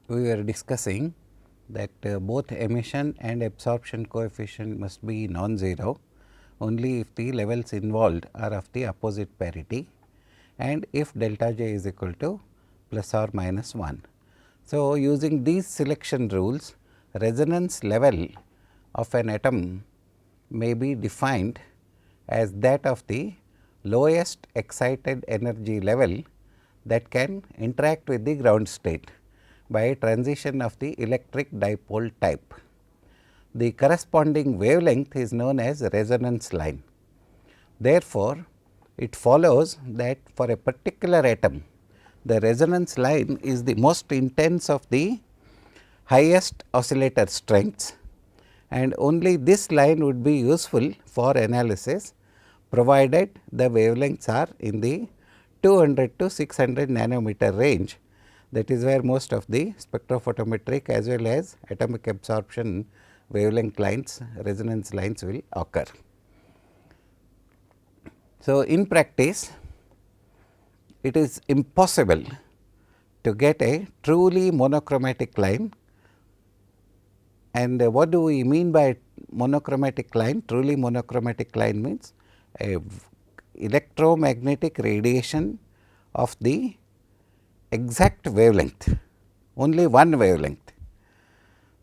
we were discussing that both emission and absorption coefficient must be non-zero only if the levels involved are of the opposite parity and if delta j is equal to plus or minus 1. So, using these selection rules, resonance level of an atom may be defined as that of the lowest excited energy level that can interact with the ground state by a transition of the electric dipole type. The corresponding wavelength is known as resonance line. Therefore, it follows that for a particular atom, the resonance line is the most intense of the highest oscillator strengths, and only this line would be useful for analysis provided the wavelengths are in the 200 to 600 nanometer range. That is where most of the spectrophotometric as well as atomic absorption wavelength lines, resonance lines will occur. So, in practice, it is impossible to get a truly monochromatic line. And what do we mean by monochromatic line? Truly monochromatic line means a electromagnetic radiation of the exact wavelength, only one wavelength.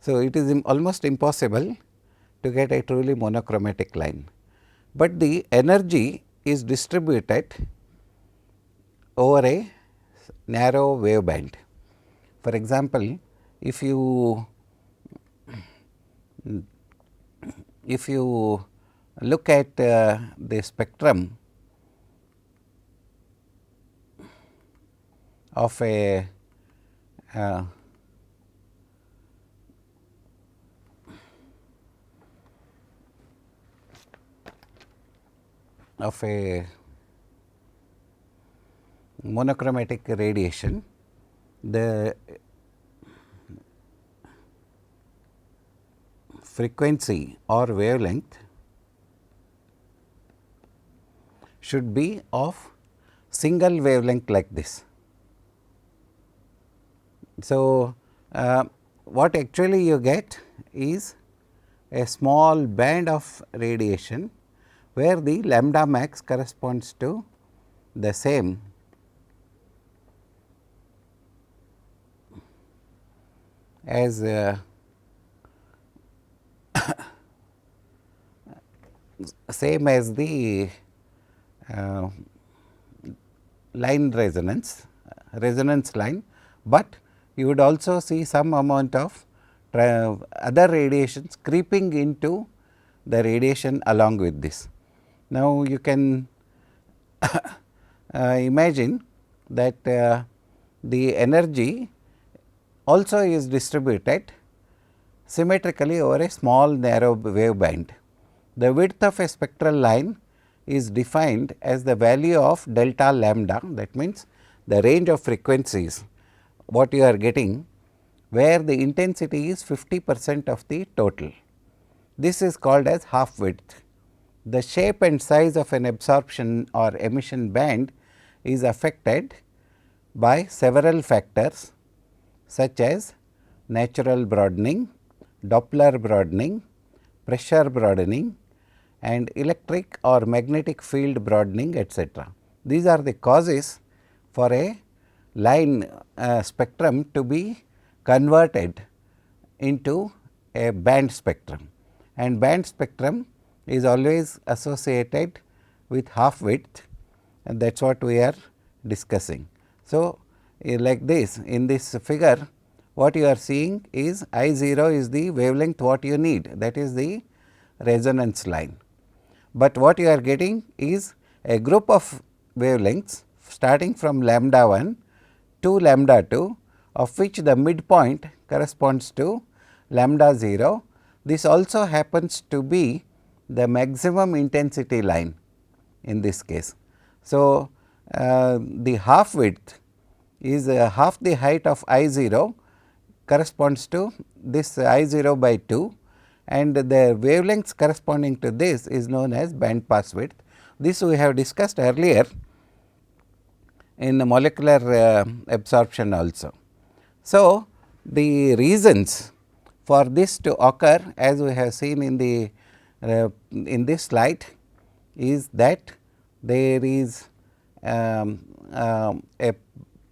So, it is almost impossible to get a truly monochromatic line, but the energy is distributed over a narrow wave band. For example, if you look at the spectrum of a monochromatic radiation, the frequency or wavelength should be of single wavelength like this. So, what actually you get is a small band of radiation where the lambda max corresponds to the same as the line resonance line, but you would also see some amount of other radiations creeping into the radiation along with this. Now, you can imagine that the energy also is distributed symmetrically over a small narrow wave band. The width of a spectral line is defined as the value of delta lambda, that means the range of frequencies what you are getting where the intensity is 50% of the total. This is called as half width. The shape and size of an absorption or emission band is affected by several factors such as natural broadening, Doppler broadening, pressure broadening and electric or magnetic field broadening, etc. These are the causes for a line spectrum to be converted into a band spectrum, and band spectrum is always associated with half width, and that is what we are discussing. So, like this, in this figure what you are seeing is I0 is the wavelength what you need, that is the resonance line, but what you are getting is a group of wavelengths starting from lambda 1 to lambda 2, of which the midpoint corresponds to lambda 0. This also happens to be the maximum intensity line in this case. So, the half width is half the height of I0 corresponds to this I0 by 2, and the wavelengths corresponding to this is known as band pass width. This we have discussed earlier in molecular absorption also. So, the reasons for this to occur, as we have seen in this slide, is that there is a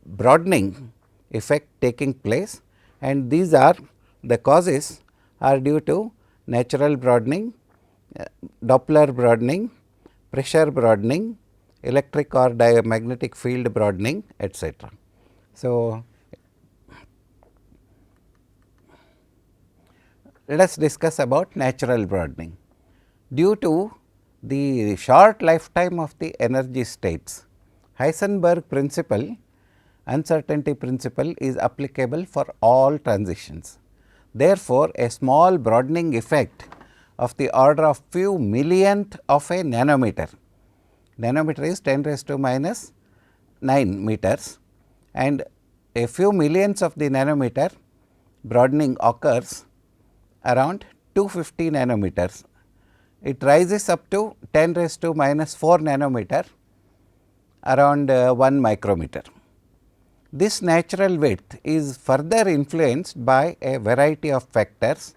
broadening effect taking place, and these are the causes are due to natural broadening, Doppler broadening, pressure broadening, electric or magnetic field broadening, etc. So, let us discuss about natural broadening. Due to the short lifetime of the energy states, Heisenberg principle, uncertainty principle, is applicable for all transitions. Therefore, a small broadening effect of the order of few millionth of a nanometer, nanometer is 10 raised to minus 9 meters, and a few millionths of the nanometer broadening occurs around 250 nanometers. It rises up to 10 raised to minus 4 nanometer, around 1 micrometer. This natural width is further influenced by a variety of factors,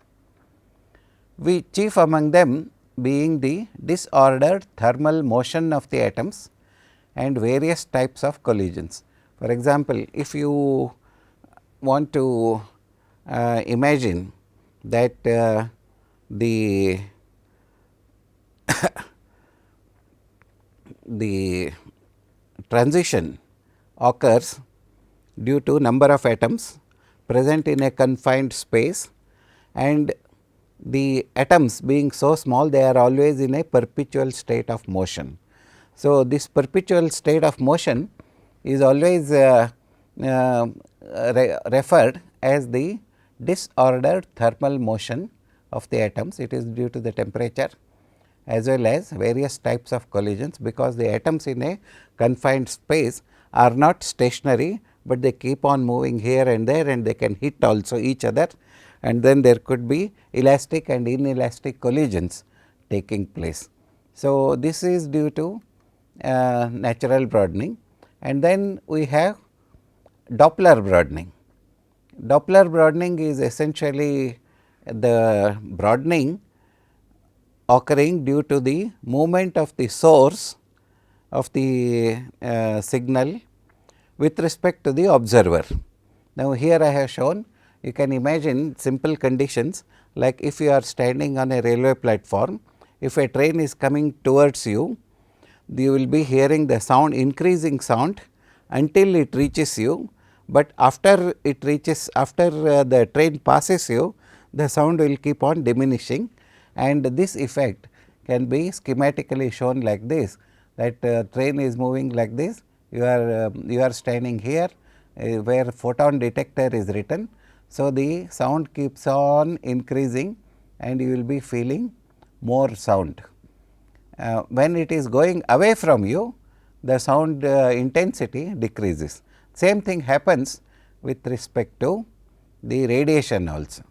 which chief among them being the disordered thermal motion of the atoms and various types of collisions. For example, if you want to imagine that the the transition occurs due to number of atoms present in a confined space, and the atoms being so small, they are always in a perpetual state of motion. So, this perpetual state of motion is always referred as the disordered thermal motion of the atoms. It is due to the temperature as well as various types of collisions, because the atoms in a confined space are not stationary, but they keep on moving here and there, and they can hit also each other, and then there could be elastic and inelastic collisions taking place. So, this is due to natural broadening, and then we have Doppler broadening. Doppler broadening is essentially the broadening occurring due to the movement of the source of the signal with respect to the observer. Now, here I have shown, you can imagine simple conditions, like if you are standing on a railway platform, if a train is coming towards you, you will be hearing the sound, increasing sound until it reaches you, but after it reaches, after the train passes you, the sound will keep on diminishing, and this effect can be schematically shown like this, that train is moving like this, you are standing here where photon detector is written. So, the sound keeps on increasing and you will be feeling more sound. When it is going away from you, the sound intensity decreases. Same thing happens with respect to the radiation also.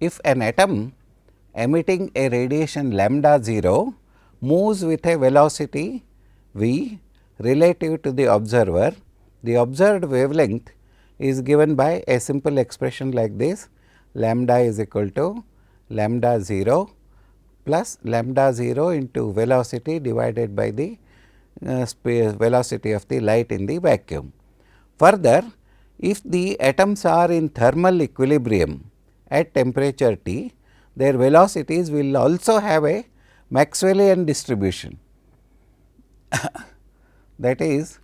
If an atom emitting a radiation lambda 0 moves with a velocity v relative to the observer, the observed wavelength is given by a simple expression like this: lambda is equal to lambda 0 plus lambda 0 into velocity divided by the velocity of the light in the vacuum. Further, if the atoms are in thermal equilibrium at temperature T, their velocities will also have a Maxwellian distribution. That is,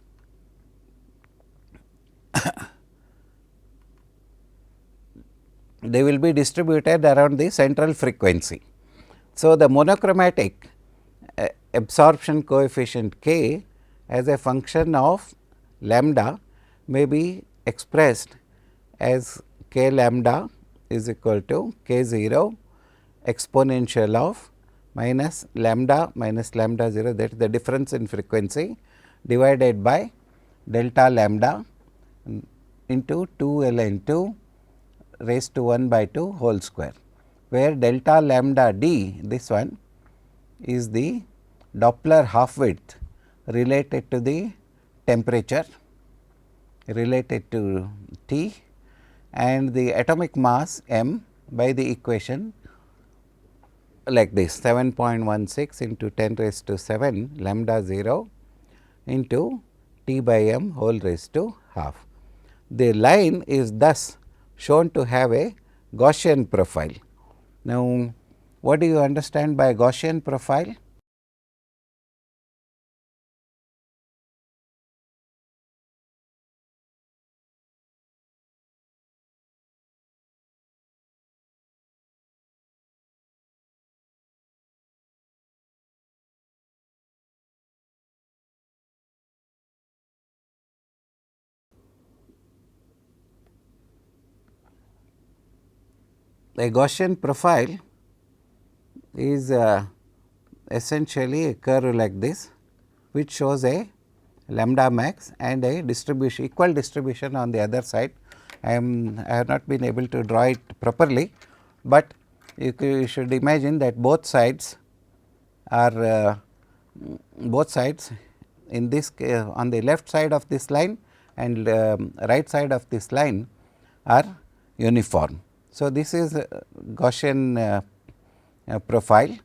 they will be distributed around the central frequency. So, the monochromatic absorption coefficient k as a function of lambda may be expressed as k lambda is equal to k 0 exponential of minus lambda 0, that is the difference in frequency, divided by delta lambda into 2 ln 2 raised to 1 by 2 whole square, where delta lambda d, this one, is the Doppler half width related to the temperature related to T, and the atomic mass m by the equation like this 7.16 into 10 raised to 7 lambda 0 into T by m whole raised to half. The line is thus shown to have a Gaussian profile. Now, what do you understand by Gaussian profile? A Gaussian profile is essentially a curve like this, which shows a lambda max and a distribution, equal distribution on the other side. I have not been able to draw it properly, but you should imagine that both sides are in this on the left side of this line and right side of this line are uniform. So, this is Gaussian profile,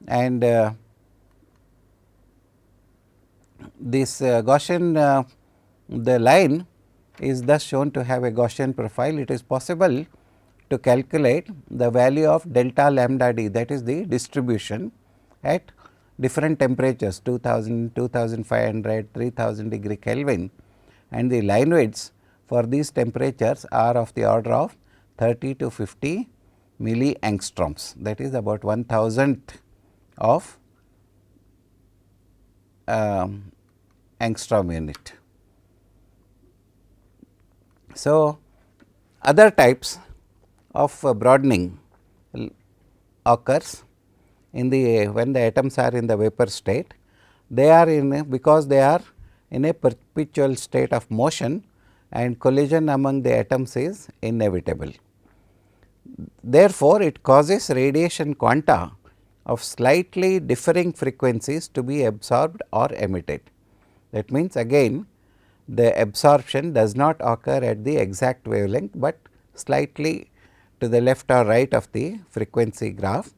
and this Gaussian the line is thus shown to have a Gaussian profile. It is possible to calculate the value of delta lambda d, that is the distribution at different temperatures 2000, 2500, 3000 degree Kelvin, and the line widths for these temperatures are of the order of 30 to 50 milli angstroms, that is about 1000th of angstrom unit. So, other types of broadening occurs in the when the atoms are in the vapor state. They are because they are in a perpetual state of motion, and collision among the atoms is inevitable. Therefore, it causes radiation quanta of slightly differing frequencies to be absorbed or emitted. That means, again the absorption does not occur at the exact wavelength, but slightly to the left or right of the frequency graph,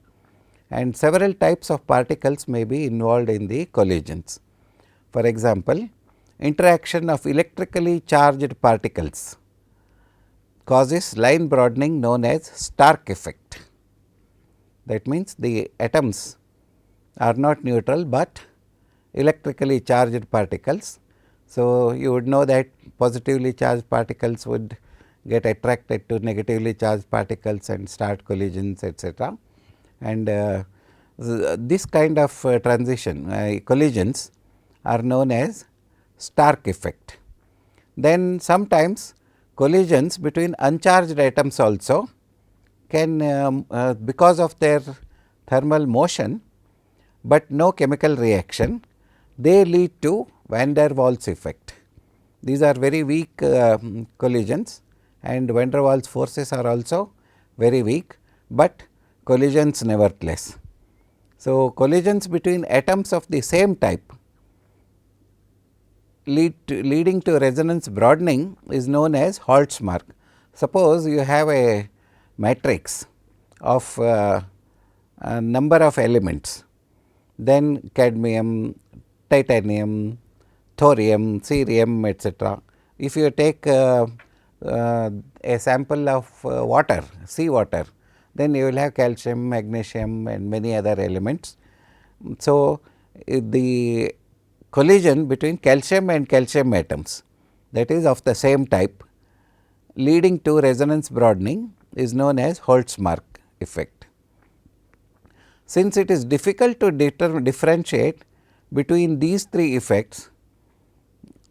and several types of particles may be involved in the collisions. For example, interaction of electrically charged particles causes line broadening known as Stark effect. That means, the atoms are not neutral, but electrically charged particles. So, you would know that positively charged particles would get attracted to negatively charged particles and start collisions, etc. And this kind of transition collisions are known as Stark effect. Then sometimes collisions between uncharged atoms also can because of their thermal motion, but no chemical reaction, they lead to van der Waals effect. These are very weak collisions, and van der Waals forces are also very weak, but collisions nevertheless. So, collisions between atoms of the same type leading to resonance broadening is known as Holt's mark. Suppose you have a matrix of a number of elements, then cadmium, titanium, thorium, cerium, etc. If you take a sample of water, sea water, then you will have calcium, magnesium and many other elements. So, the collision between calcium and calcium atoms, that is of the same type, leading to resonance broadening is known as Holt's mark effect. Since it is difficult to differentiate between these three effects,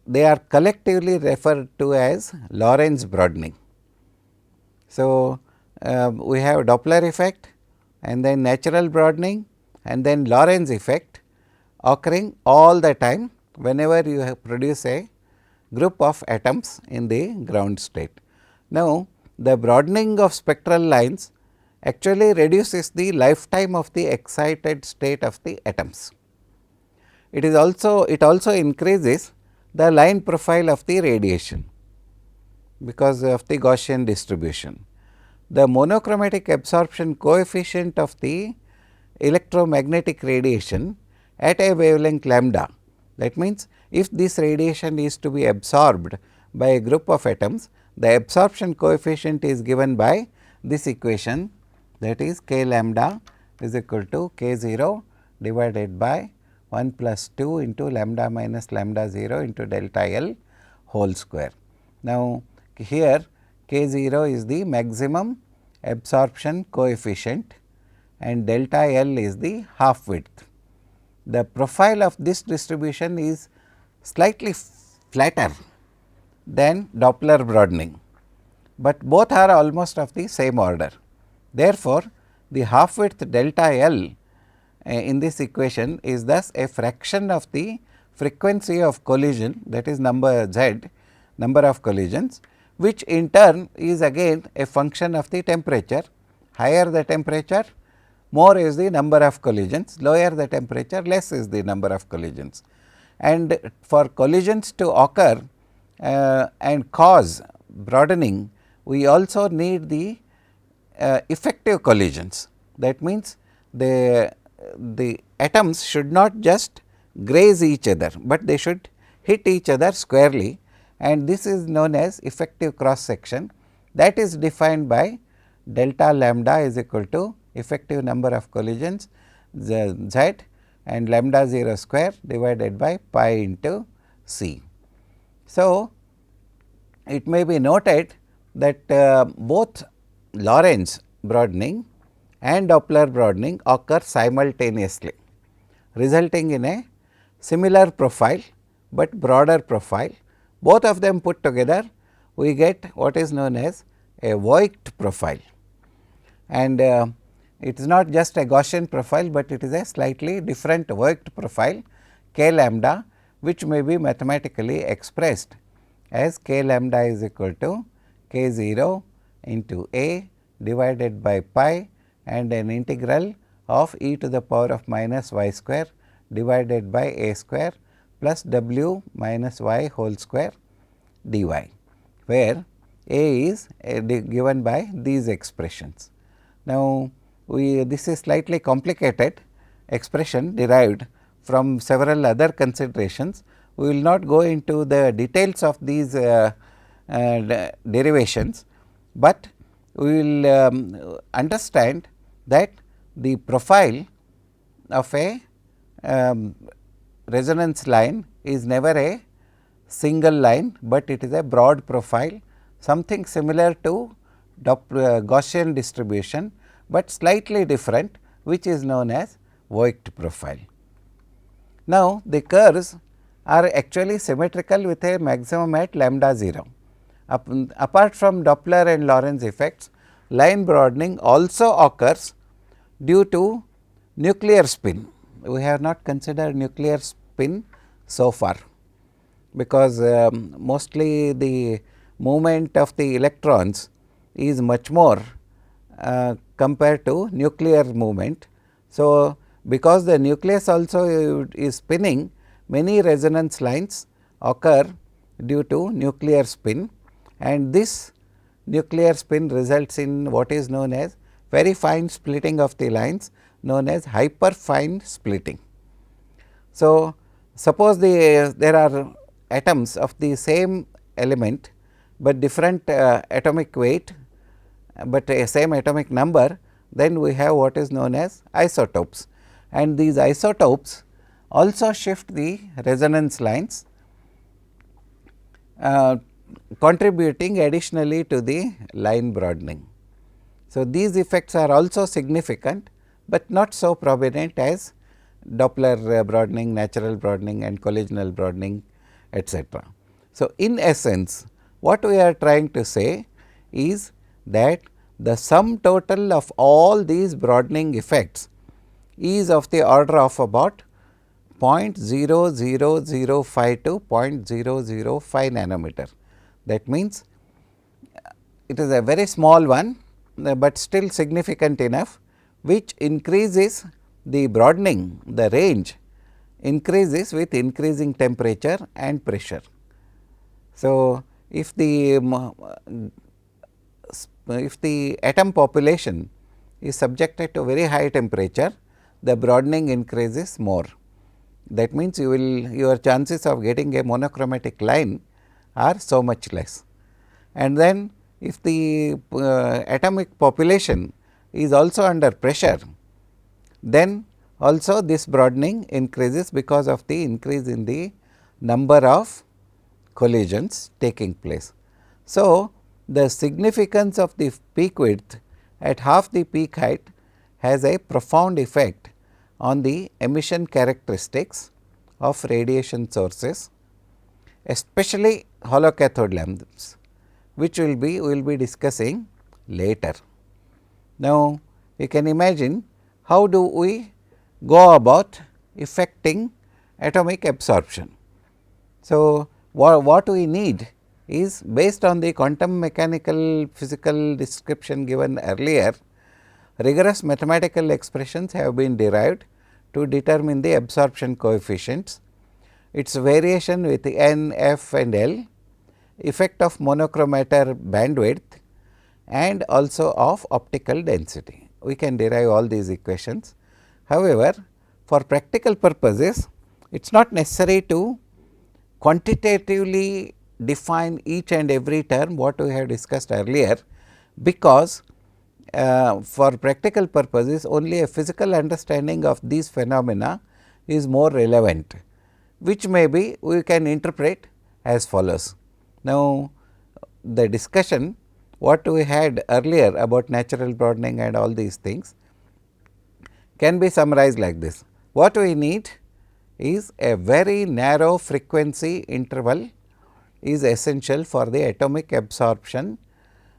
they are collectively referred to as Lorentz broadening. So, we have Doppler effect and then natural broadening and then Lorentz effect occurring all the time whenever you produce a group of atoms in the ground state. Now, the broadening of spectral lines actually reduces the lifetime of the excited state of the atoms. It also increases the line profile of the radiation because of the Gaussian distribution. The monochromatic absorption coefficient of the electromagnetic radiation at a wavelength lambda, that means, if this radiation is to be absorbed by a group of atoms, the absorption coefficient is given by this equation, that is k lambda is equal to k 0 divided by 1 plus 2 into lambda minus lambda 0 into delta L whole square. Now, here k 0 is the maximum absorption coefficient and delta L is the half width. The profile of this distribution is slightly flatter than Doppler broadening, but both are almost of the same order. Therefore, the half width delta L in this equation is thus a fraction of the frequency of collision, that is number z, number of collisions, which in turn is again a function of the temperature. Higher the temperature, more is the number of collisions, lower the temperature, less is the number of collisions. And for collisions to occur and cause broadening, we also need the effective collisions. That means, the atoms should not just graze each other, but they should hit each other squarely, and this is known as effective cross section, that is defined by delta lambda is equal to effective number of collisions z and lambda 0 square divided by pi into c. So, it may be noted that both Lorentz broadening and Doppler broadening occur simultaneously, resulting in a similar profile, but broader profile. Both of them put together, we get what is known as a Voigt profile, and it is not just a Gaussian profile, but it is a slightly different Voigt profile k lambda, which may be mathematically expressed as k lambda is equal to k 0 into a divided by pi and an integral of e to the power of minus y square divided by a square plus w minus y whole square dy, where a is given by these expressions. Now, this is slightly complicated expression derived from several other considerations. We will not go into the details of these derivations, but we will understand that the profile of a resonance line is never a single line, but it is a broad profile, something similar to Gaussian distribution, but slightly different, which is known as Voigt profile. Now, the curves are actually symmetrical with a maximum at lambda 0. Apart from Doppler and Lorentz effects, line broadening also occurs due to nuclear spin. We have not considered nuclear spin so far, because mostly the movement of the electrons is much more compared to nuclear movement. So, because the nucleus also is spinning, many resonance lines occur due to nuclear spin, and this nuclear spin results in what is known as very fine splitting of the lines, known as hyperfine splitting. So, suppose there are atoms of the same element, but different atomic weight, but a same atomic number, then we have what is known as isotopes, and these isotopes also shift the resonance lines, contributing additionally to the line broadening. So, these effects are also significant, but not so prominent as Doppler broadening, natural broadening and collisional broadening, etc. So, in essence, what we are trying to say is that the sum total of all these broadening effects is of the order of about 0.00052 to 0.005 nanometer. That means, it is a very small one, but still significant enough, which increases the broadening, the range increases with increasing temperature and pressure. So, if the atom population is subjected to very high temperature, the broadening increases more. That means, your chances of getting a monochromatic line are so much less. And then if the atomic population is also under pressure, then also this broadening increases because of the increase in the number of collisions taking place. So, the significance of the peak width at half the peak height has a profound effect on the emission characteristics of radiation sources, especially hollow cathode lamps, which we will be discussing later. Now, you can imagine how do we go about effecting atomic absorption. So, what we need is, based on the quantum mechanical physical description given earlier, rigorous mathematical expressions have been derived to determine the absorption coefficients, its variation with n, f and L, effect of monochromator bandwidth and also of optical density. We can derive all these equations. However, for practical purposes, it is not necessary to quantitatively define each and every term what we have discussed earlier, because for practical purposes only a physical understanding of these phenomena is more relevant, which may be we can interpret as follows. Now, the discussion what we had earlier about natural broadening and all these things can be summarized like this. What we need is a very narrow frequency interval is essential for the atomic absorption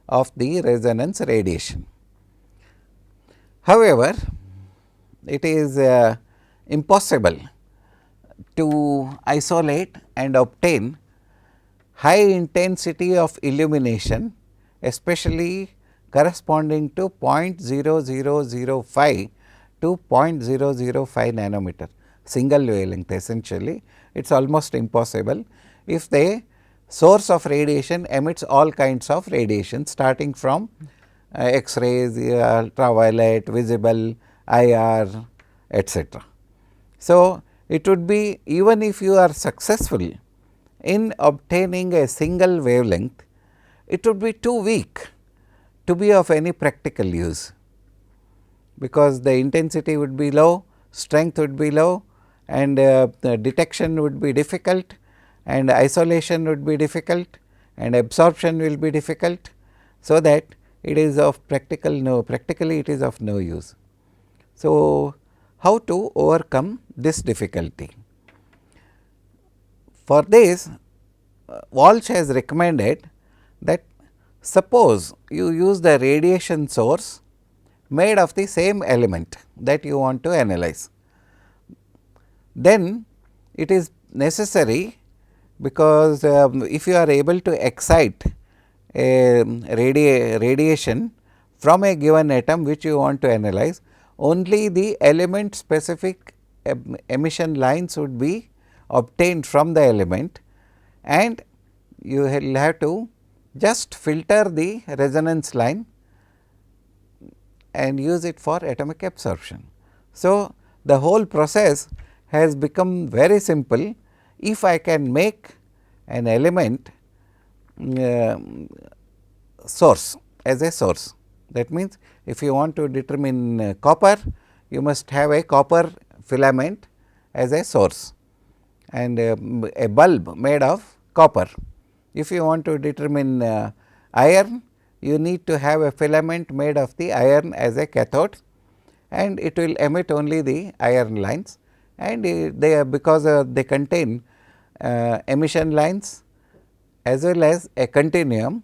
of the resonance radiation. However, it is impossible to isolate and obtain high intensity of illumination, especially corresponding to 0.0005 to 0.005 nanometer, single wavelength essentially. It is almost impossible if the source of radiation emits all kinds of radiation, starting from X-rays, ultraviolet, visible, IR, etc. So, it would be, even if you are successful in obtaining a single wavelength, it would be too weak to be of any practical use, because the intensity would be low, strength would be low, and the detection would be difficult, and isolation would be difficult, and absorption will be difficult. So, that it is of practically it is of no use. So, how to overcome this difficulty? For this, Walsh has recommended that suppose you use the radiation source made of the same element that you want to analyze, then it is necessary, because if you are able to excite a radiation from a given atom which you want to analyze, only the element specific emission lines would be obtained from the element, and you will have to just filter the resonance line and use it for atomic absorption. So, the whole process has become very simple if I can make an element source as a source. That means, if you want to determine copper, you must have a copper filament as a source and a bulb made of copper. If you want to determine iron, you need to have a filament made of the iron as a cathode, and it will emit only the iron lines, and they are, because they contain emission lines as well as a continuum.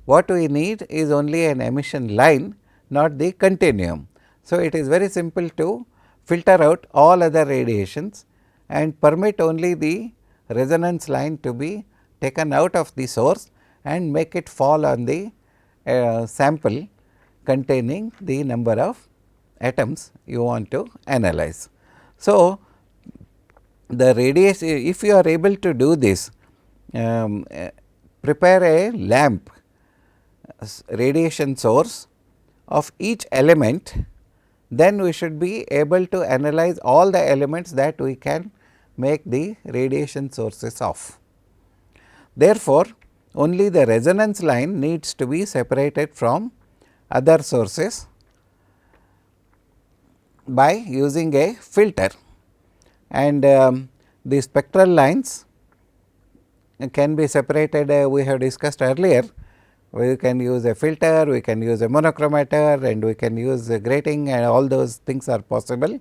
What we need is only an emission line, not the continuum. So, it is very simple to filter out all other radiations and permit only the resonance line to be taken out of the source and make it fall on the sample, containing the number of atoms you want to analyze. So, the radius, if you are able to do this, prepare a lamp radiation source of each element, then we should be able to analyze all the elements that we can make the radiation sources of. Therefore, only the resonance line needs to be separated from other sources by using a filter, and the spectral lines can be separated, we have discussed earlier. We can use a filter, we can use a monochromator, and we can use a grating, and all those things are possible,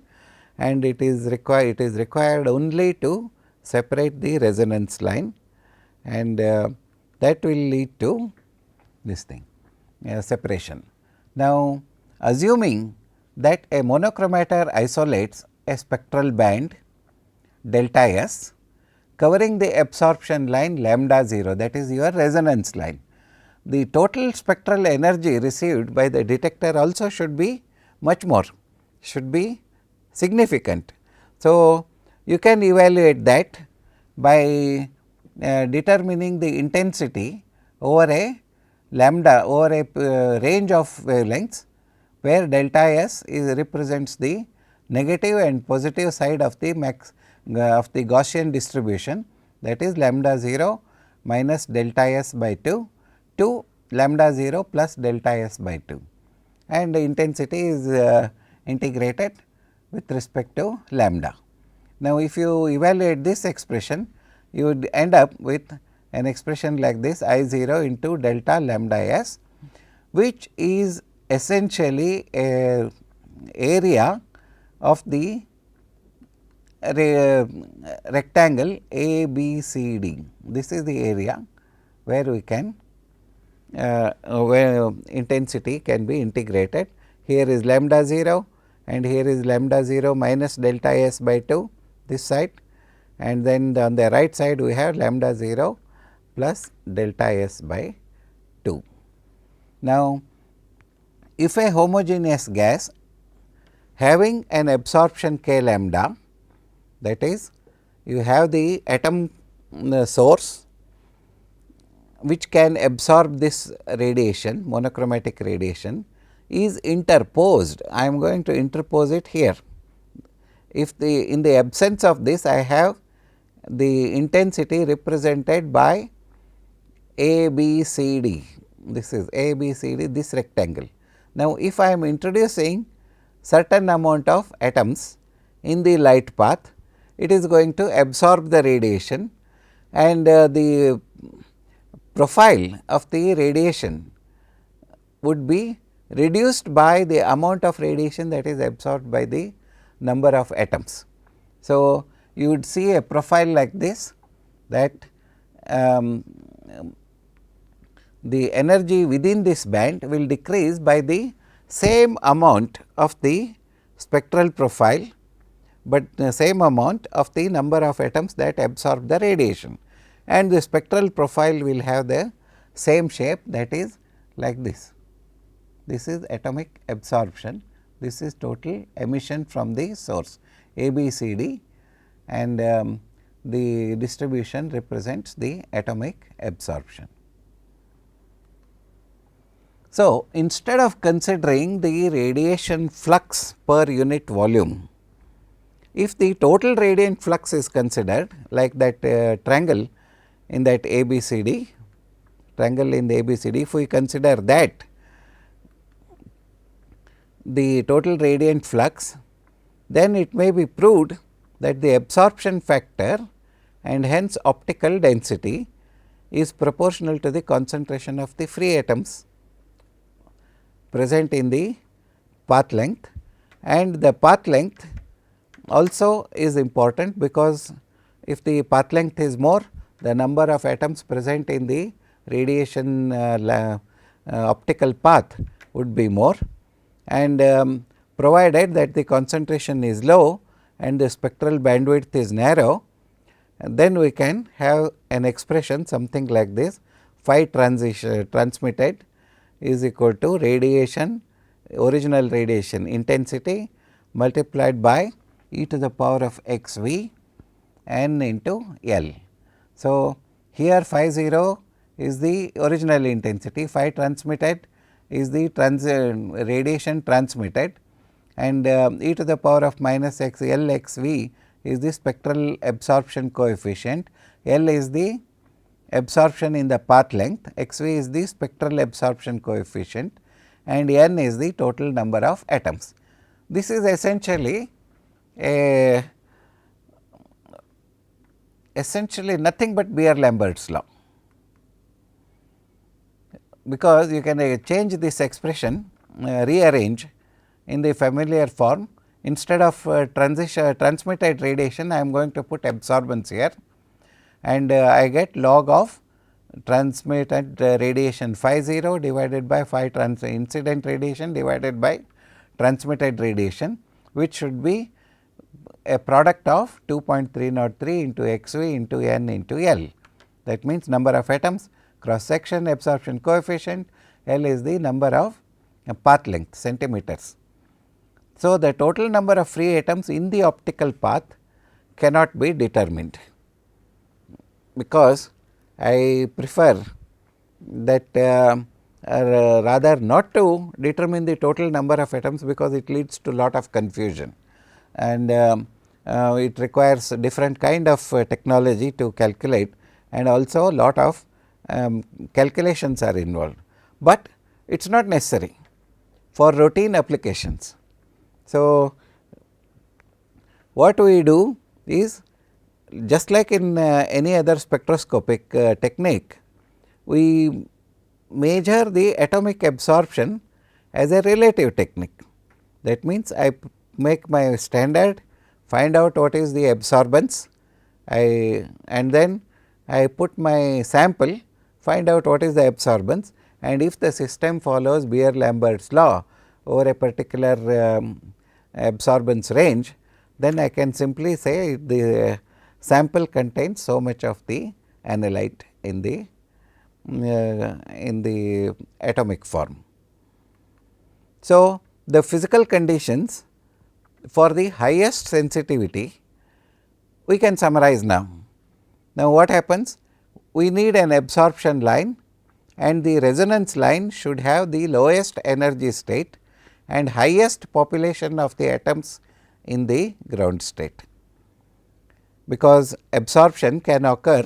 and it is required only to separate the resonance line, and that will lead to this thing, separation. Now, assuming that a monochromator isolates a spectral band delta S covering the absorption line lambda 0, that is your resonance line, the total spectral energy received by the detector also should be much more, should be significant. So, you can evaluate that by determining the intensity over a lambda, over a range of wavelengths, where delta S represents the negative and positive side of the of the Gaussian distribution, that is lambda 0 minus delta S by 2 to lambda 0 plus delta S by 2, and the intensity is integrated with respect to lambda. Now, if you evaluate this expression, you would end up with an expression like this, I 0 into delta lambda S, which is essentially a area of the rectangle ABCD. This is the area where we can where intensity can be integrated. Here is lambda 0 and here is lambda 0 minus delta S by 2 this side, and then on the right side we have lambda 0 plus delta S by 2. Now, if a homogeneous gas having an absorption k lambda, that is you have the atom source which can absorb this radiation, monochromatic radiation, is interposed. I am going to interpose it here. If in the absence of this, I have the intensity represented by A, B, C, D. This is A, B, C, D, this rectangle. Now, if I am introducing certain amount of atoms in the light path, it is going to absorb the radiation, and the profile of the radiation would be reduced by the amount of radiation that is absorbed by the number of atoms. So, you would see a profile like this, that the energy within this band will decrease by the same amount of the spectral profile, but the same amount of the number of atoms that absorb the radiation, and the spectral profile will have the same shape, that is like this. This is atomic absorption, this is total emission from the source A, B, C, D, and the distribution represents the atomic absorption. So, instead of considering the radiation flux per unit volume, if the total radiant flux is considered, like that triangle in that ABCD, triangle in the ABCD, if we consider that the total radiant flux, then it may be proved that the absorption factor and hence optical density is proportional to the concentration of the free atoms present in the path length, and the path length also is important, because if the path length is more, the number of atoms present in the radiation optical path would be more, and provided that the concentration is low and the spectral bandwidth is narrow, then we can have an expression something like this: phi transmitted is equal to radiation original radiation intensity multiplied by e to the power of x v n into L. So, here phi 0 is the original intensity, phi transmitted is the radiation transmitted, and e to the power of minus x L x v is the spectral absorption coefficient. L is the absorption in the path length, x v is the spectral absorption coefficient, and n is the total number of atoms. This is essentially nothing but Beer-Lambert's law, because you can change this expression, rearrange in the familiar form. Instead of transmitted radiation, I am going to put absorbance here, and I get log of transmitted radiation phi 0 divided by phi incident radiation divided by transmitted radiation, which should be a product of 2.303 into x v into n into L. That means, number of atoms, cross section, absorption coefficient, L is the number of path length, centimeters. So, the total number of free atoms in the optical path cannot be determined, because I prefer that rather not to determine the total number of atoms, because it leads to lot of confusion, and it requires different kind of technology to calculate, and also lot of calculations are involved, but it is not necessary for routine applications. So, what we do is, just like in any other spectroscopic technique, we measure the atomic absorption as a relative technique. That means, I make my standard, find out what is the absorbance, and then I put my sample, find out what is the absorbance, and if the system follows Beer-Lambert's law over a particular absorbance range, then I can simply say the sample contains so much of the analyte in the atomic form. So, the physical conditions for the highest sensitivity we can summarize now. Now, what happens? We need an absorption line, and the resonance line should have the lowest energy state and highest population of the atoms in the ground state, because absorption can occur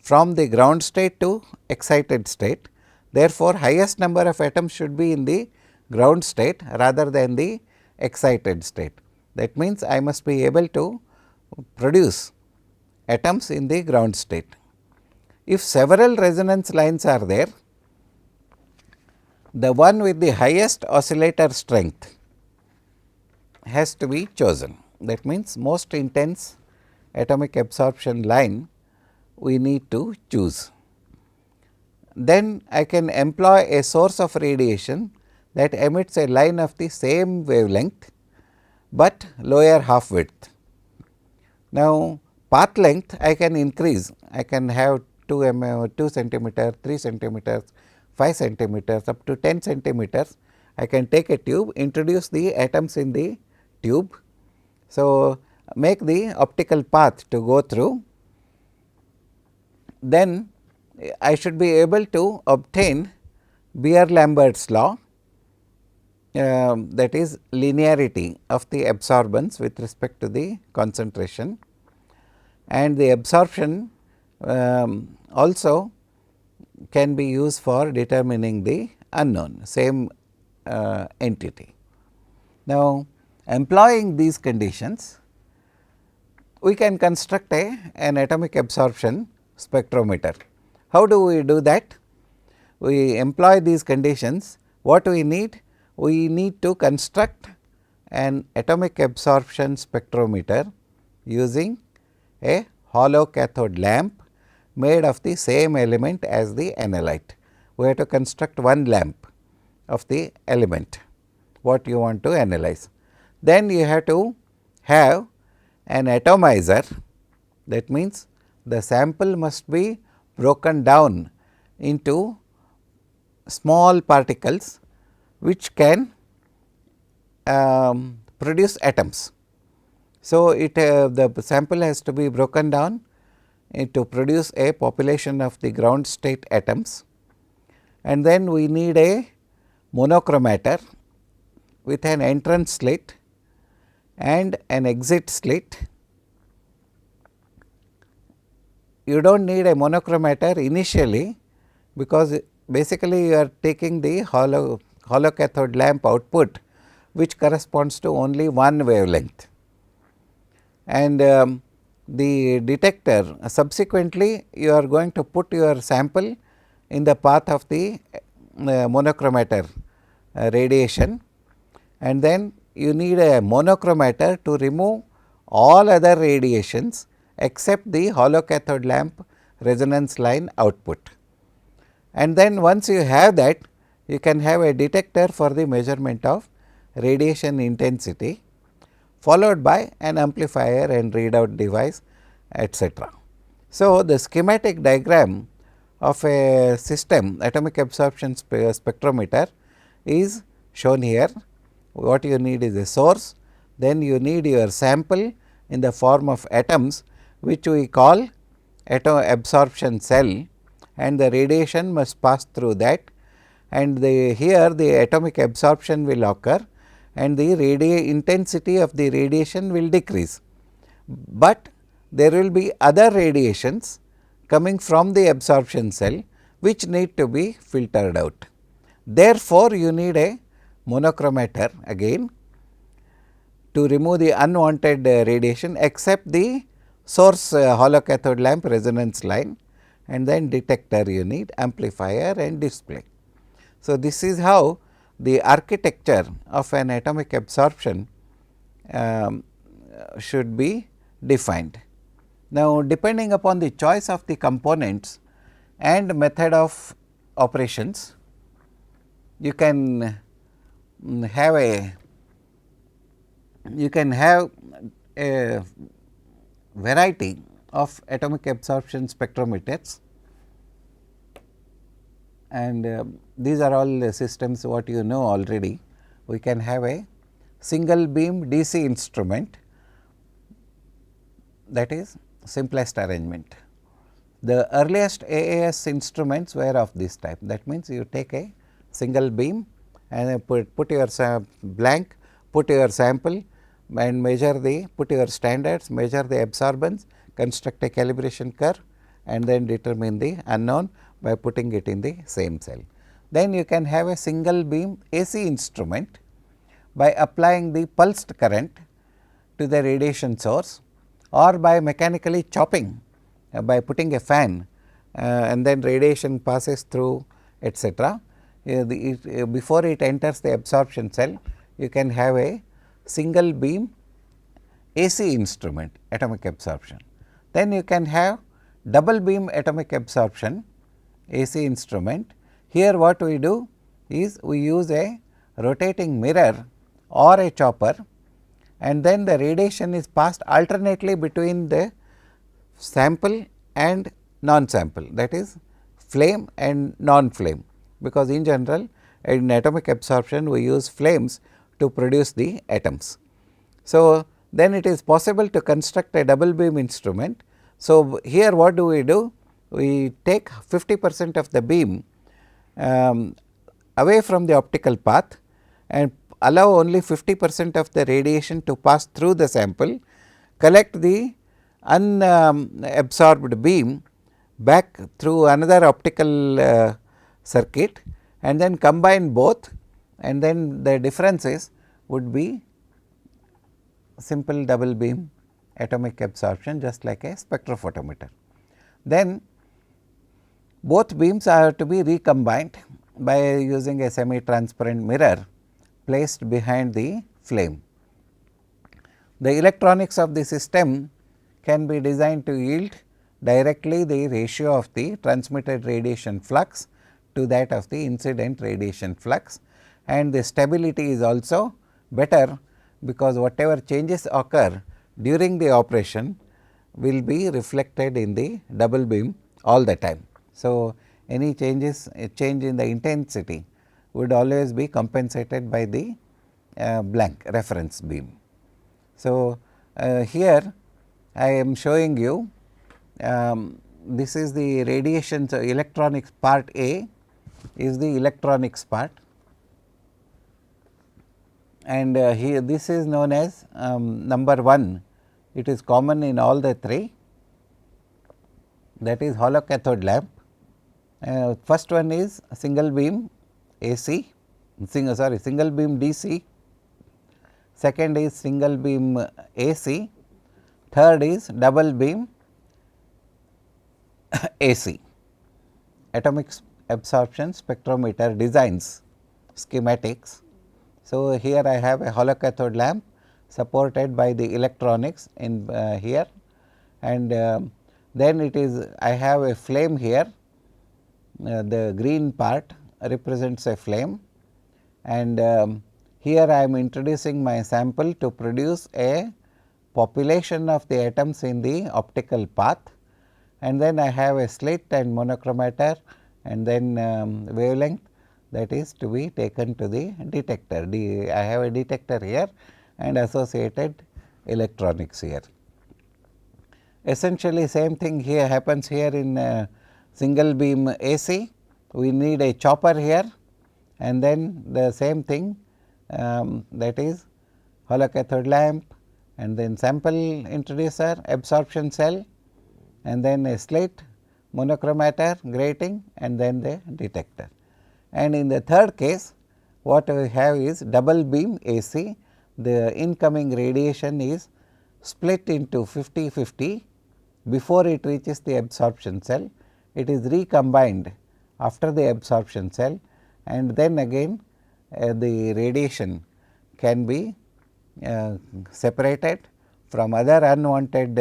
from the ground state to excited state. Therefore, highest number of atoms should be in the ground state rather than the excited state. That means, I must be able to produce atoms in the ground state. If several resonance lines are there, the one with the highest oscillator strength has to be chosen. That means, most intense atomic absorption line we need to choose. Then I can employ a source of radiation that emits a line of the same wavelength, but lower half width. Now, path length I can increase, I can have 2 centimeter, 3 centimeters, 5 centimeters, up to 10 centimeters. I can take a tube, introduce the atoms in the tube. So, make the optical path to go through, then I should be able to obtain Beer-Lambert's law, that is linearity of the absorbance with respect to the concentration, and the absorption also can be used for determining the unknown, same entity. Now, employing these conditions, we can construct an atomic absorption spectrometer. How do we do that? We employ these conditions. What we need? We need to construct an atomic absorption spectrometer using a hollow cathode lamp made of the same element as the analyte. We have to construct one lamp of the element what you want to analyze. Then you have to have an atomizer. That means, the sample must be broken down into small particles which can produce atoms. So, the sample has to be broken down to produce a population of the ground state atoms, and then we need a monochromator with an entrance slit and an exit slit. You do not need a monochromator initially, because basically you are taking the hollow cathode lamp output, which corresponds to only one wavelength, and the detector subsequently you are going to put your sample in the path of the monochromator radiation, and then you need a monochromator to remove all other radiations except the hollow cathode lamp resonance line output. And then once you have that, you can have a detector for the measurement of radiation intensity, followed by an amplifier and readout device, etc. So, the schematic diagram of a system atomic absorption spectrometer is shown here. What you need is a source, then you need your sample in the form of atoms, which we call absorption cell, and the radiation must pass through that, and here the atomic absorption will occur and the intensity of the radiation will decrease, but there will be other radiations coming from the absorption cell which need to be filtered out. Therefore, you need a monochromator again to remove the unwanted radiation except the source hollow cathode lamp resonance line, and then detector you need, amplifier and display. So, this is how the architecture of an atomic absorption should be defined. Now, depending upon the choice of the components and method of operations, you can have a variety of atomic absorption spectrometers, and these are all the systems what you know already. We can have a single beam DC instrument, that is simplest arrangement. The earliest AAS instruments were of this type, that means you take a single beam and put your blank, put your sample and put your standards, measure the absorbance, construct a calibration curve and then determine the unknown by putting it in the same cell. Then you can have a single beam AC instrument by applying the pulsed current to the radiation source, or by mechanically chopping by putting a fan and then radiation passes through, etc. Before it enters the absorption cell, you can have a single beam AC instrument atomic absorption. Then you can have double beam atomic absorption AC instrument. Here what we do is we use a rotating mirror or a chopper, and then the radiation is passed alternately between the sample and non-sample, that is flame and non-flame, because in general in atomic absorption we use flames to produce the atoms. So, then it is possible to construct a double beam instrument. So, here what do? We take 50% of the beam away from the optical path and allow only 50% of the radiation to pass through the sample, collect the unabsorbed beam back through another optical circuit and then combine both, and then the differences would be simple double beam atomic absorption, just like a spectrophotometer. Then both beams are to be recombined by using a semi transparent mirror placed behind the flame. The electronics of the system can be designed to yield directly the ratio of the transmitted radiation flux to that of the incident radiation flux, and the stability is also better, because whatever changes occur during the operation will be reflected in the double beam all the time. So, any change in the intensity would always be compensated by the blank reference beam. So, here I am showing you this is the radiation. So, electronics part A is the electronics part, and here this is known as number 1. It is common in all the 3, that is hollow cathode lamp. First one is single beam AC, single beam DC, second is single beam AC, third is double beam AC. Atomic absorption spectrometer designs schematics. So, here I have a hollow cathode lamp supported by the electronics in here, and then it is I have a flame here. The green part represents a flame, and here I am introducing my sample to produce a population of the atoms in the optical path, and then I have a slit and monochromator, and then wavelength that is to be taken to the detector. I have a detector here and associated electronics here. Essentially same thing here happens here in single beam AC. We need a chopper here, and then the same thing, that is hollow cathode lamp, and then sample introducer, absorption cell, and then a slit, monochromator, grating, and then the detector. And in the third case, what we have is double beam AC. The incoming radiation is split into 50-50 before it reaches the absorption cell. It is recombined after the absorption cell, and then again the radiation can be separated from other unwanted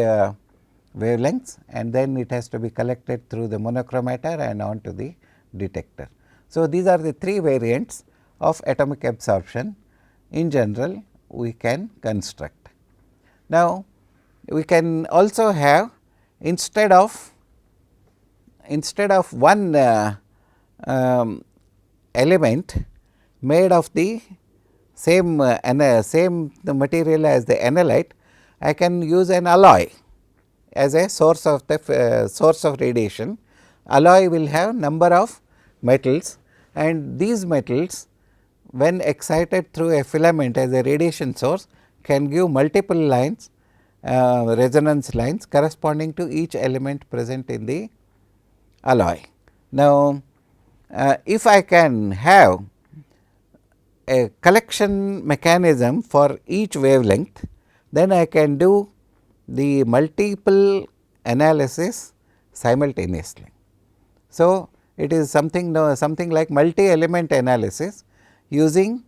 wavelengths, and then it has to be collected through the monochromator and onto the detector. So, these are the 3 variants of atomic absorption in general we can construct. Now, we can also have instead of one element made of the same material as the analyte, I can use an alloy as a source of the source of radiation. Alloy will have number of metals, and these metals when excited through a filament as a radiation source can give multiple lines, resonance lines corresponding to each element present in the alloy. Now, if I can have a collection mechanism for each wavelength, then I can do the multiple analysis simultaneously. So, it is something like multi-element analysis using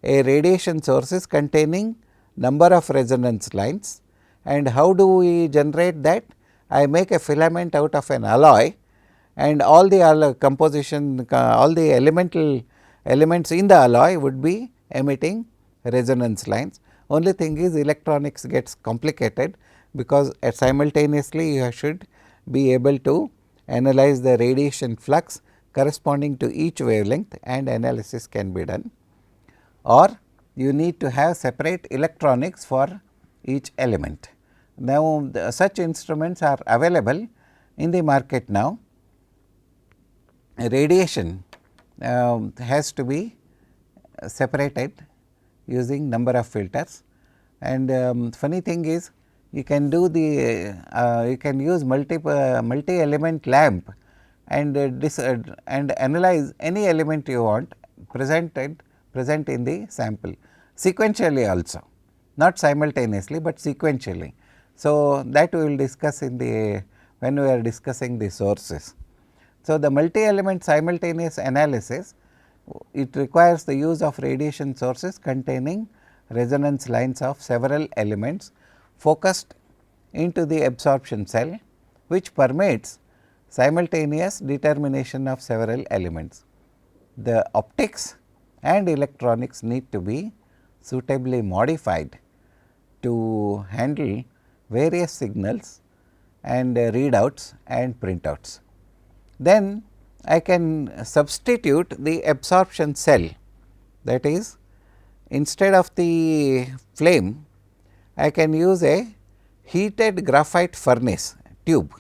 a radiation sources containing number of resonance lines. And how do we generate that? I make a filament out of an alloy, and all the composition, all the elements in the alloy would be emitting resonance lines. Only thing is electronics gets complicated, because simultaneously you should be able to analyze the radiation flux corresponding to each wavelength, and analysis can be done, or you need to have separate electronics for each element. Now, such instruments are available in the market now. Radiation has to be separated using number of filters, and funny thing is you can do the you can use multi element lamp and analyze any element you want present in the sample sequentially also, not simultaneously, but sequentially. So, that we will discuss in the when we are discussing the sources. So, the multi element simultaneous analysis, it requires the use of radiation sources containing resonance lines of several elements focused into the absorption cell, which permits simultaneous determination of several elements. The optics and electronics need to be suitably modified to handle various signals and readouts and printouts. Then I can substitute the absorption cell, that is instead of the flame, I can use a heated graphite furnace tube.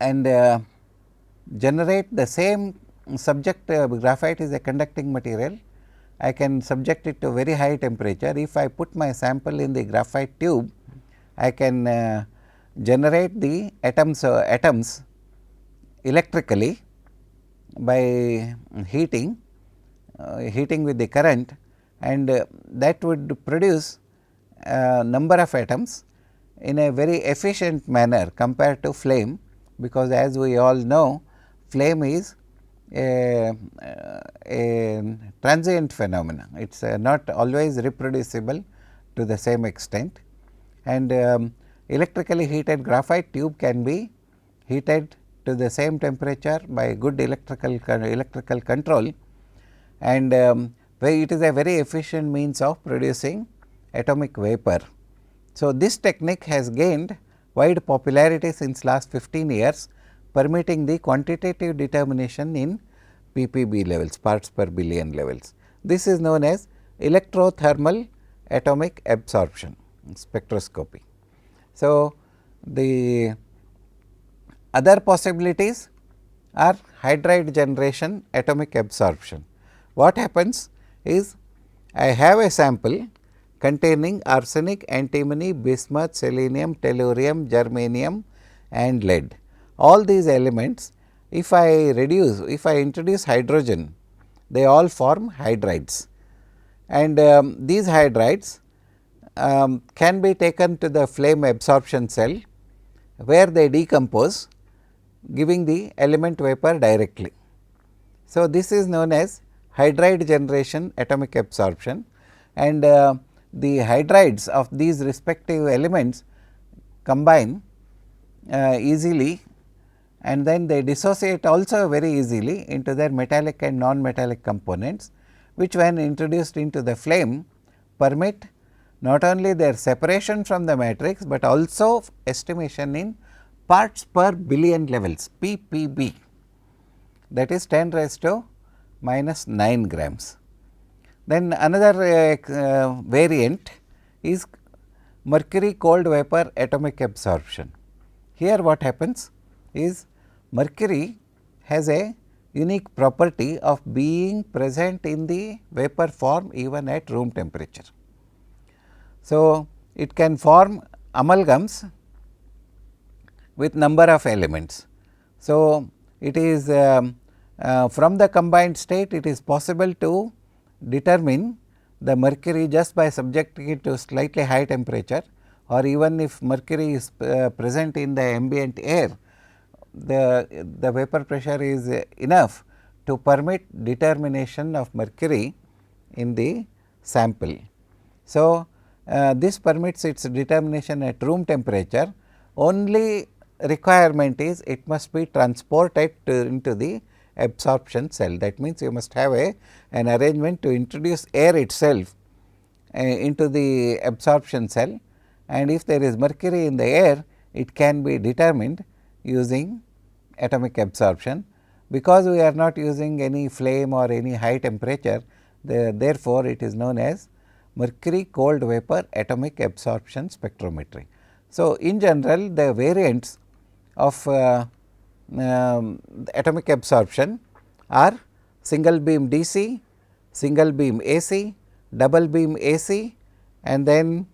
And generate the same subject. Graphite is a conducting material. I can subject it to very high temperature. If I put my sample in the graphite tube, I can generate the atoms electrically by heating with the current, and that would produce number of atoms in a very efficient manner compared to flame, because as we all know, flame is a transient phenomena. It is not always reproducible to the same extent, and electrically heated graphite tube can be heated to the same temperature by good electrical control, and it is a very efficient means of producing atomic vapor. So, this technique has gained wide popularity since last 15 years, permitting the quantitative determination in ppb levels, parts per billion levels. This is known as electrothermal atomic absorption spectroscopy. So, the other possibilities are hydride generation atomic absorption. What happens is, I have a sample containing arsenic, antimony, bismuth, selenium, tellurium, germanium and lead. All these elements, if I introduce hydrogen, they all form hydrides, and these hydrides can be taken to the flame absorption cell, where they decompose, giving the element vapor directly. So, this is known as hydride generation atomic absorption, and the hydrides of these respective elements combine easily, and then they dissociate also very easily into their metallic and non-metallic components, which when introduced into the flame permit not only their separation from the matrix, but also estimation in parts per billion levels, ppb, that is 10 raised to minus 9 grams. Then another variant is mercury cold vapor atomic absorption. Here what happens is, mercury has a unique property of being present in the vapor form even at room temperature. So, it can form amalgams with number of elements. So, it is from the combined state, it is possible to determine the mercury just by subjecting it to slightly high temperature, or even if mercury is present in the ambient air, the vapor pressure is enough to permit determination of mercury in the sample. So, this permits its determination at room temperature. Only requirement is, it must be transported into the absorption cell. That means, you must have an arrangement to introduce air itself into the absorption cell, and if there is mercury in the air, it can be determined using atomic absorption. Because we are not using any flame or any high temperature, therefore, it is known as mercury cold vapor atomic absorption spectrometry. So, in general, the variants of atomic absorption are single beam DC, single beam AC, double beam AC, and then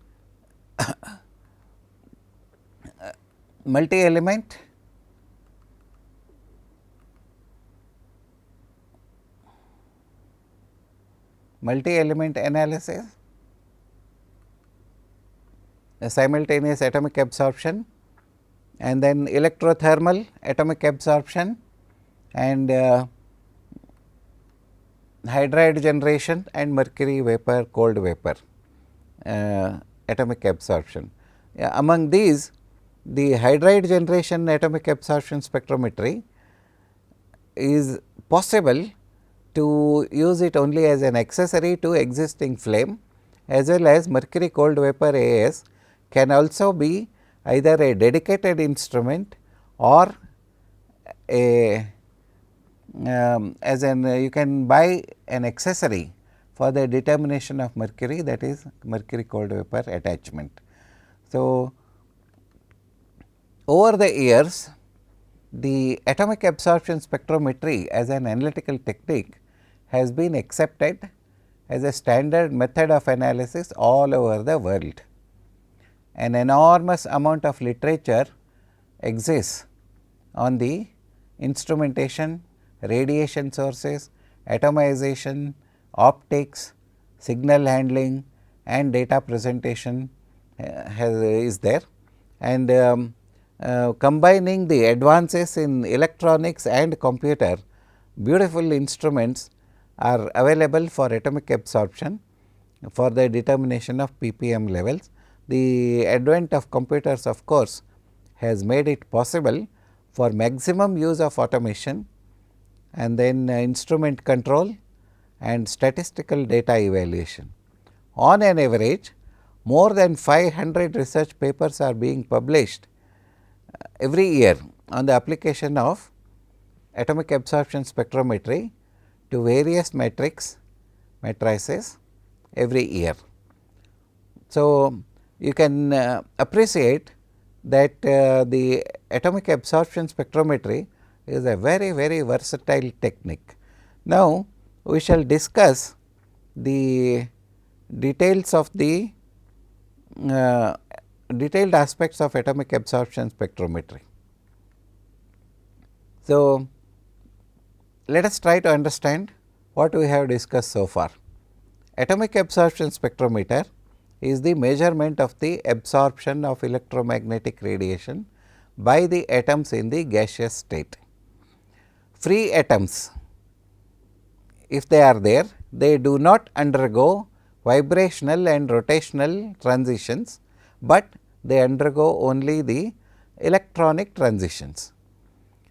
multi element, analysis, a simultaneous atomic absorption, and then electrothermal atomic absorption, and hydride generation and mercury vapor cold vapor atomic absorption. Among these, the hydride generation atomic absorption spectrometry is possible to use it only as an accessory to existing flame, as well as mercury cold vapor AS can also be either a dedicated instrument or a as an you can buy an accessory for the determination of mercury, that is mercury cold vapor attachment. So, over the years the atomic absorption spectrometry as an analytical technique has been accepted as a standard method of analysis all over the world. An enormous amount of literature exists on the instrumentation, radiation sources, atomization, optics, signal handling and data presentation is there, and combining the advances in electronics and computer, beautiful instruments are available for atomic absorption for the determination of ppm levels. The advent of computers of course has made it possible for maximum use of automation and then instrument control and statistical data evaluation. On an average, more than 500 research papers are being published every year on the application of atomic absorption spectrometry to various matrices every year. So, you can appreciate that the atomic absorption spectrometry is a very versatile technique. Now, we shall discuss the details of the detailed aspects of atomic absorption spectrometry. So, let us try to understand what we have discussed so far. Atomic absorption spectrometer is the measurement of the absorption of electromagnetic radiation by the atoms in the gaseous state. Free atoms, if they are there, they do not undergo vibrational and rotational transitions, but they undergo only the electronic transitions,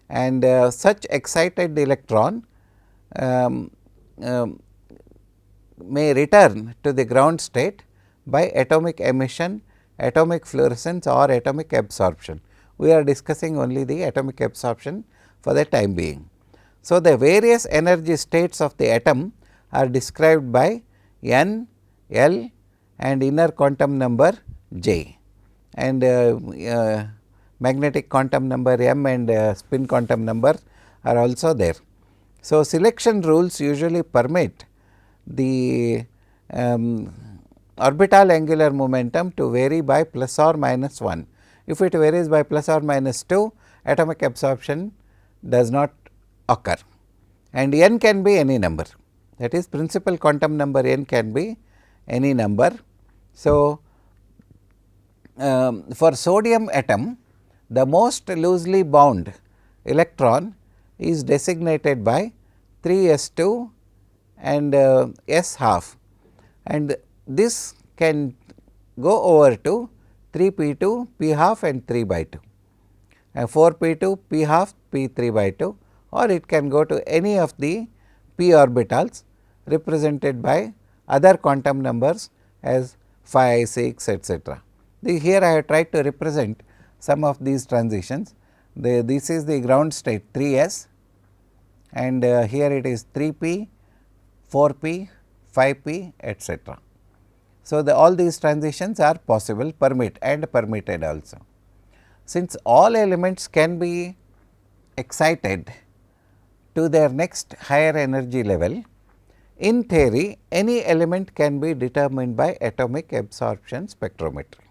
and such excited electron may return to the ground state by atomic emission, atomic fluorescence or atomic absorption. We are discussing only the atomic absorption for the time being. So, the various energy states of the atom are described by n, l and inner quantum number j, and magnetic quantum number m and spin quantum number are also there. So, selection rules usually permit the orbital angular momentum to vary by plus or minus 1. If it varies by plus or minus 2, atomic absorption does not occur, and n can be any number, that is principal quantum number n can be any number. So, for sodium atom, the most loosely bound electron is designated by 3s2 and s half, and this can go over to 3p2 p half and 3 by 2, 4p2 p half p 3 by 2, or it can go to any of the p orbitals represented by other quantum numbers as 5, 6 etc. Here I have tried to represent some of these transitions. This is the ground state 3s, and here it is 3p, 4p, 5p etc. So, all these transitions are possible, permitted also. Since all elements can be excited to their next higher energy level, in theory any element can be determined by atomic absorption spectrometry,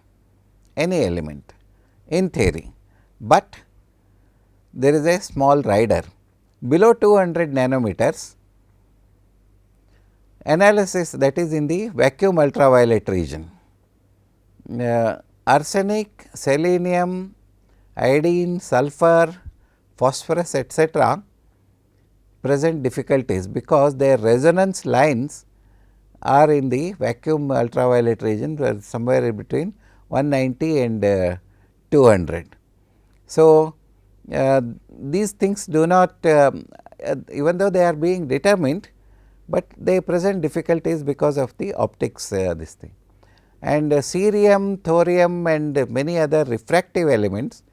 any element in theory, but there is a small rider. Below 200 nanometers, analysis, that is in the vacuum ultraviolet region, arsenic, selenium, iodine, sulfur, phosphorus etc. present difficulties, because their resonance lines are in the vacuum ultraviolet region somewhere between 190 and 200. So, these things do not even though they are being determined, but they present difficulties because of the optics this thing. And cerium, thorium and many other refractive elements,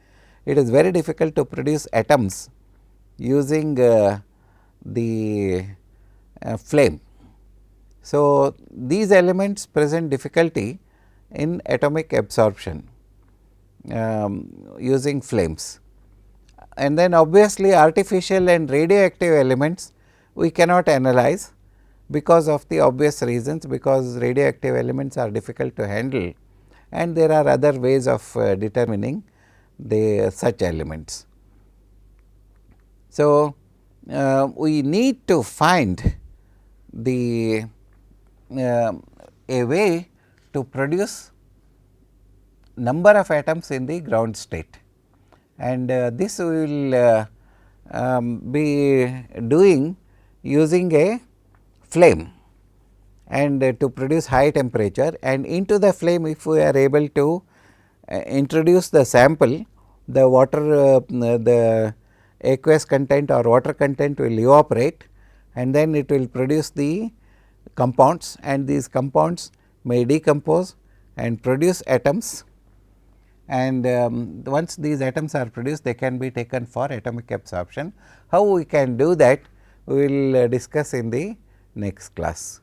it is very difficult to produce atoms using the flame. So, these elements present difficulty in atomic absorption using flames, and then obviously artificial and radioactive elements we cannot analyze because of the obvious reasons, because radioactive elements are difficult to handle and there are other ways of determining the such elements. So, we need to find the a way to produce number of atoms in the ground state, and this we will be doing using a flame and to produce high temperature, and into the flame if we are able to introduce the sample, the water the aqueous content or water content will evaporate and then it will produce the compounds, and these compounds may decompose and produce atoms, and once these atoms are produced they can be taken for atomic absorption. How we can do that we will discuss in the next class.